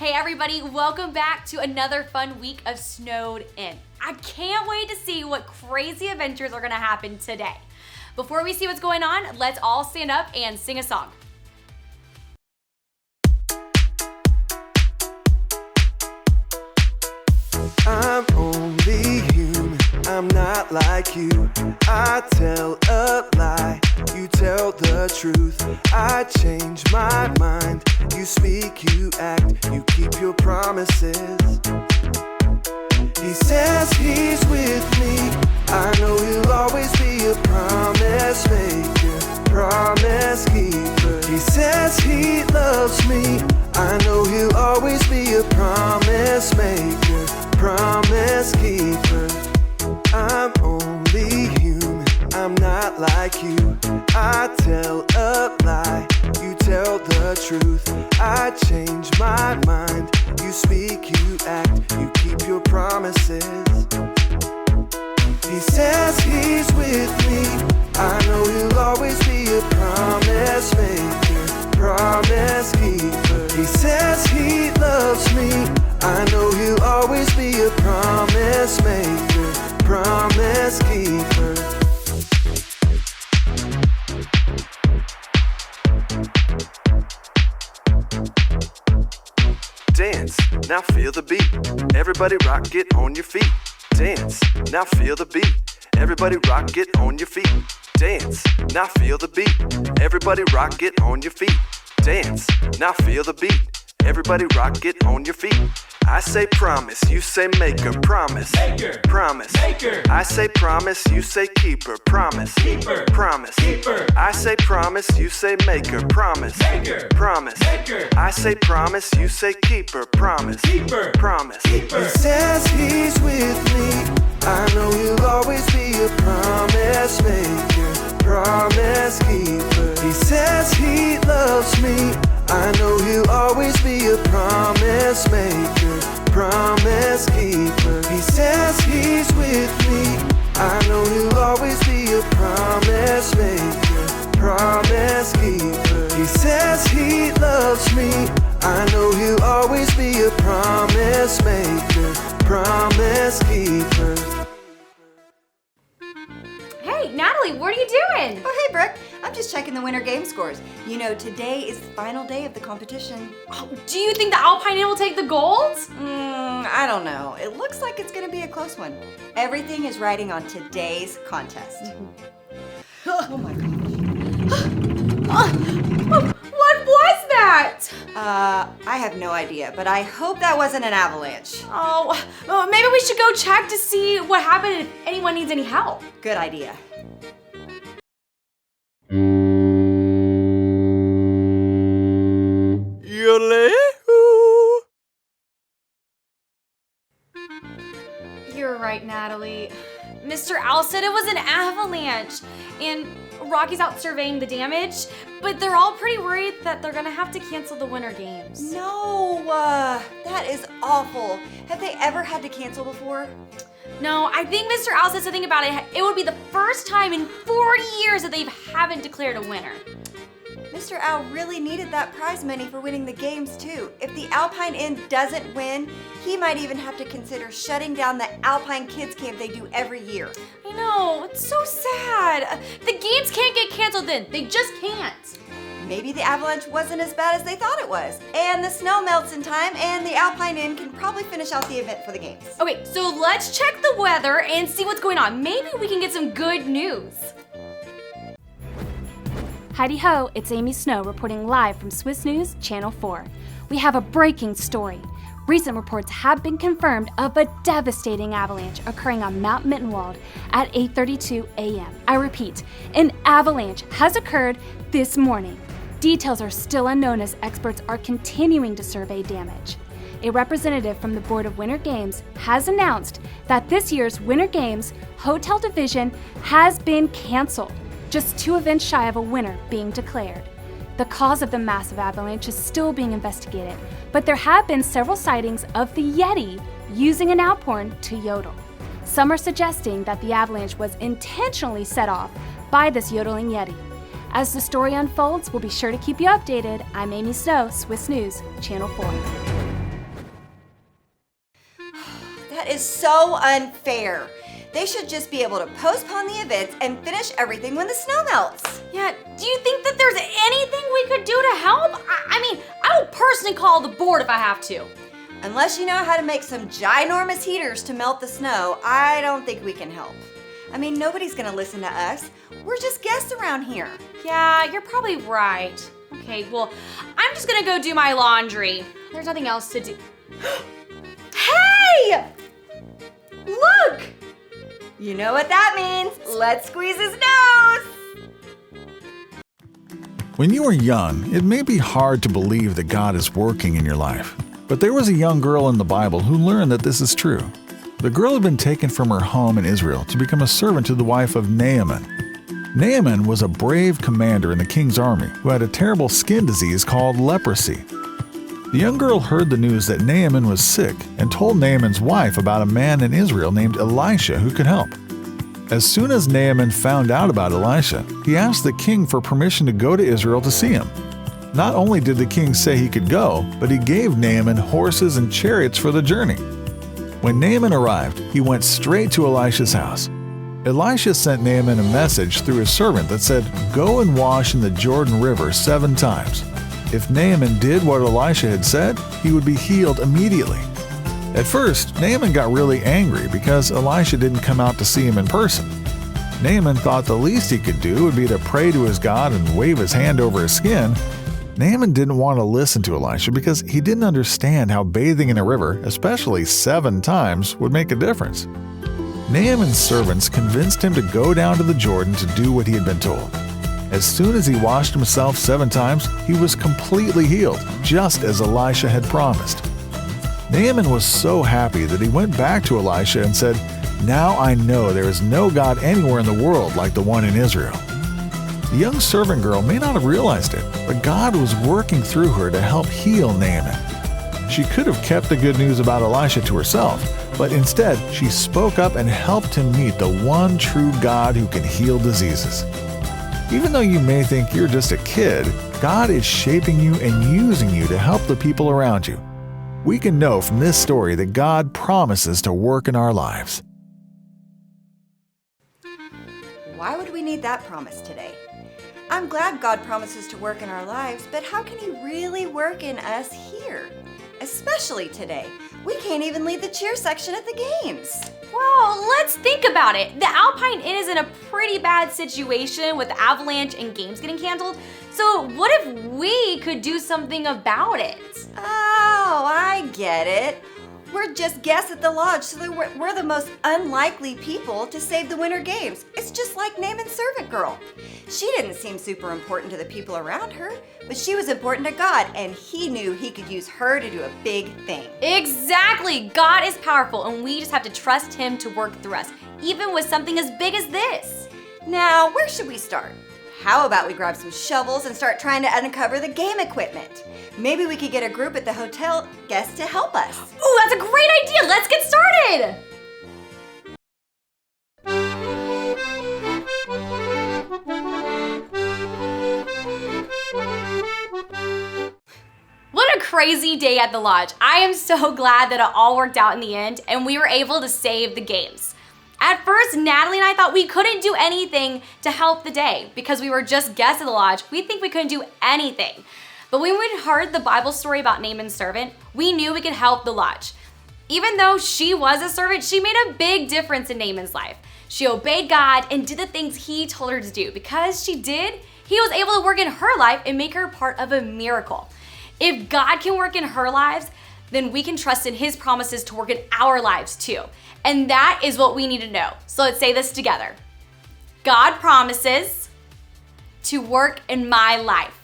Hey everybody, welcome back to another fun week of Snowed In. I can't wait to see what crazy adventures are gonna happen today. Before we see what's going on, let's all stand up and sing a song. I'm only human, I'm not like you. I tell a lie, you tell the truth. I change my mind, you speak, you act, you keep your promises. He says he's with me, I know he'll always be a promise maker, promise keeper. He says he loves me, I know he'll always be a promise maker, promise keeper. I'm only human, I'm not like you. I tell a lie, you tell the truth. I change my mind, you speak, you act, you keep your promises. He says he's with me, I know he'll always be a promise maker, promise keeper. He says he loves me, I know he'll always be a promise maker, promise keeper. Dance, now feel the beat. Everybody rock, get on your feet. Dance, now feel the beat. Everybody rock, get on your feet. Dance, now feel the beat. Everybody rock, get on your feet. Dance, now feel the beat. Everybody rock, get on your feet. I say promise, you say maker, promise, maker, promise, maker. I say promise, you say keeper, promise, keeper, promise, keeper. I say promise, you say maker, promise, maker, promise, maker. I say promise, you say keeper, promise, keeper, promise, keeper. He says he's with me, I know he'll always be a promise maker, promise keeper. He says he loves me, I know he'll always be a promise maker, promise keeper. He says he's with me, I know he'll always be a promise maker, promise keeper. He says he loves me, I know he'll always be a promise maker, promise keeper. Hey, Natalie, what are you doing? Oh, hey, Brooke. I'm just checking the winter game scores. You know, today is the final day of the competition. Oh, do you think the Alpine Inn will take the gold? I don't know. It looks like it's going to be a close one. Everything is riding on today's contest. Oh my gosh. What was that? I have no idea, but I hope that wasn't an avalanche. Oh, maybe we should go check to see what happened if anyone needs any help. Good idea. You're right, Natalie. Mr. Owl said it was an avalanche, and Rocky's out surveying the damage, but they're all pretty worried that they're gonna have to cancel the winter games. No, that is awful. Have they ever had to cancel before? No, I think Mr. Owl said something about it. It would be the first time in 40 years that they haven't declared a winner. Mr. Owl really needed that prize money for winning the games too. If the Alpine Inn doesn't win, he might even have to consider shutting down the Alpine Kids camp they do every year. I know, it's so sad. The games can't get canceled then. They just can't. Maybe the avalanche wasn't as bad as they thought it was. And the snow melts in time and the Alpine Inn can probably finish out the event for the games. Okay, so let's check the weather and see what's going on. Maybe we can get some good news. Heidi ho, it's Amy Snow reporting live from Swiss News Channel 4. We have a breaking story. Recent reports have been confirmed of a devastating avalanche occurring on Mount Mittenwald at 8:32 a.m. I repeat, an avalanche has occurred this morning. Details are still unknown as experts are continuing to survey damage. A representative from the Board of Winter Games has announced that this year's Winter Games Hotel Division has been canceled, just 2 events shy of a winner being declared. The cause of the massive avalanche is still being investigated, but there have been several sightings of the Yeti using an outpouring to yodel. Some are suggesting that the avalanche was intentionally set off by this yodeling Yeti. As the story unfolds, we'll be sure to keep you updated. I'm Amy Snow, Swiss News, Channel 4. so unfair. They should just be able to postpone the events and finish everything when the snow melts. Yeah, do you think that there's anything we could do to help? I mean, I will personally call the board if I have to. Unless you know how to make some ginormous heaters to melt the snow, I don't think we can help. I mean, nobody's gonna listen to us. We're just guests around here. Yeah, you're probably right. Okay, well, I'm just gonna go do my laundry. There's nothing else to do. Hey! Look! You know what that means. Let's squeeze his nose! When you are young, it may be hard to believe that God is working in your life. But there was a young girl in the Bible who learned that this is true. The girl had been taken from her home in Israel to become a servant to the wife of Naaman. Naaman was a brave commander in the king's army who had a terrible skin disease called leprosy. The young girl heard the news that Naaman was sick and told Naaman's wife about a man in Israel named Elisha who could help. As soon as Naaman found out about Elisha, he asked the king for permission to go to Israel to see him. Not only did the king say he could go, but he gave Naaman horses and chariots for the journey. When Naaman arrived, he went straight to Elisha's house. Elisha sent Naaman a message through his servant that said, "Go and wash in the Jordan River 7 times." If Naaman did what Elisha had said, he would be healed immediately. At first, Naaman got really angry because Elisha didn't come out to see him in person. Naaman thought the least he could do would be to pray to his God and wave his hand over his skin. Naaman didn't want to listen to Elisha because he didn't understand how bathing in a river, especially 7 times, would make a difference. Naaman's servants convinced him to go down to the Jordan to do what he had been told. As soon as he washed himself 7 times, he was completely healed, just as Elisha had promised. Naaman was so happy that he went back to Elisha and said, "Now I know there is no God anywhere in the world like the one in Israel." The young servant girl may not have realized it, but God was working through her to help heal Naaman. She could have kept the good news about Elisha to herself, but instead she spoke up and helped him meet the one true God who can heal diseases. Even though you may think you're just a kid, God is shaping you and using you to help the people around you. We can know from this story that God promises to work in our lives. Why would we need that promise today? I'm glad God promises to work in our lives, but how can He really work in us here? Especially today. We can't even lead the cheer section at the games. Well, let's think about it. The Alpine Inn is in a pretty bad situation with the avalanche and games getting canceled. So what if we could do something about it? Oh, I get it. We're just guests at the lodge, so we're the most unlikely people to save the Winter Games. It's just like Naaman's servant girl. She didn't seem super important to the people around her, but she was important to God, and He knew He could use her to do a big thing. Exactly! God is powerful, and we just have to trust Him to work through us, even with something as big as this. Now, where should we start? How about we grab some shovels and start trying to uncover the game equipment? Maybe we could get a group at the hotel guests to help us. Ooh, that's a great idea! Let's get started! What a crazy day at the lodge. I am so glad that it all worked out in the end and we were able to save the games. At first, Natalie and I thought we couldn't do anything to help the day because we were just guests at the lodge. We think we couldn't do anything. But when we heard the Bible story about Naaman's servant, we knew we could help the lodge. Even though she was a servant, she made a big difference in Naaman's life. She obeyed God and did the things He told her to do. Because she did, He was able to work in her life and make her part of a miracle. If God can work in her lives, then we can trust in His promises to work in our lives too. And that is what we need to know. So let's say this together. God promises to work in my life.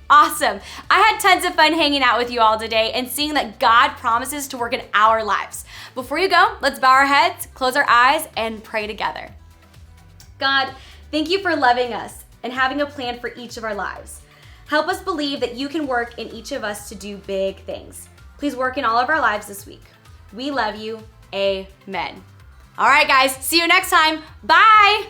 Awesome. I had tons of fun hanging out with you all today and seeing that God promises to work in our lives. Before you go, let's bow our heads, close our eyes, and pray together. God, thank you for loving us and having a plan for each of our lives. Help us believe that you can work in each of us to do big things. Please work in all of our lives this week. We love you. Amen. All right, guys, see you next time. Bye.